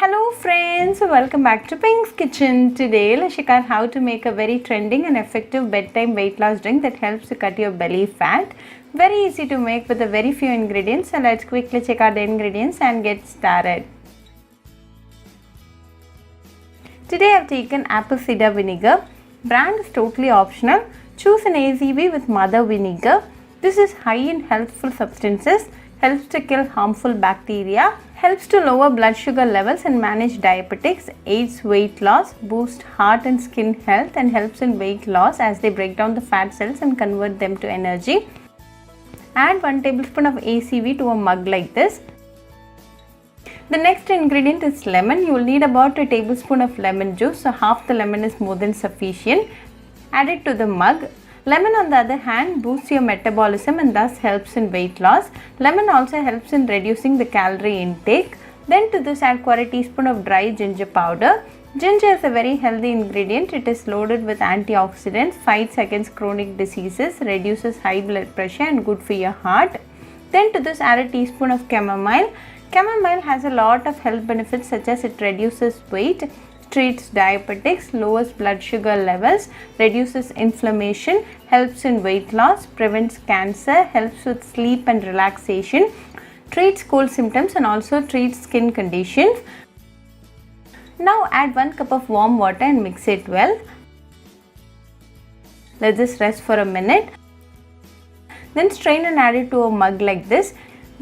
Hello friends, welcome back to Pink's Kitchen. Today let's check out how to make a very trending and effective bedtime weight loss drink that helps to cut your belly fat. Very easy to make with a very few ingredients, so let's quickly check out the ingredients and get started. Today I've taken apple cider vinegar. Brand is totally optional. Choose an ACV with mother vinegar. This is high in healthful substances, helps to kill harmful bacteria, helps to lower blood sugar levels and manage diabetics, aids weight loss, boosts heart and skin health, and helps in weight loss as they break down the fat cells and convert them to energy. Add 1 tablespoon of ACV to a mug like this. The next ingredient is lemon. You will need about a tablespoon of lemon juice, so half the lemon is more than sufficient. Add it to the mug. Lemon on the other hand boosts your metabolism and thus helps in weight loss. Lemon also helps in reducing the calorie intake. Then to this add 1/4 teaspoon of dry ginger powder. Ginger is a very healthy ingredient. It is loaded with antioxidants, fights against chronic diseases, reduces high blood pressure and good for your heart. Then to this add a teaspoon of chamomile. Chamomile has a lot of health benefits such as it reduces weight, treats diabetics, lowers blood sugar levels, reduces inflammation, helps in weight loss, prevents cancer, helps with sleep and relaxation, treats cold symptoms and also treats skin conditions. Now add 1 cup of warm water and mix it well. Let this rest for a minute. Then strain and add it to a mug like this.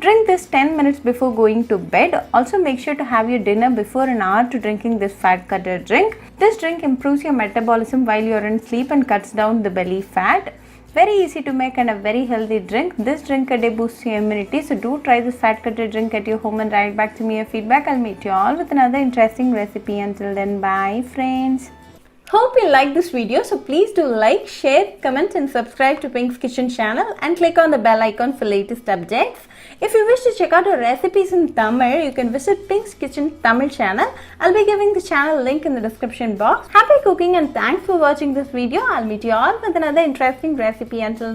Drink this 10 minutes before going to bed. Also make sure to have your dinner before an hour to drinking this fat cutter drink. This drink improves your metabolism while you are in sleep and cuts down the belly fat. Very easy to make and a very healthy drink. This drink a day boosts your immunity, so do try this fat cutter drink at your home and write back to me your feedback. I'll meet you all with another interesting recipe. Until then, bye friends. Hope you like this video, so please do like, share, comment and subscribe to Pink's Kitchen channel and click on the bell icon for latest updates. If you wish to check out our recipes in Tamil, you can visit Pink's Kitchen Tamil channel. I'll be giving the channel link in the description box. Happy cooking and thanks for watching this video. I'll meet you all with another interesting recipe. Until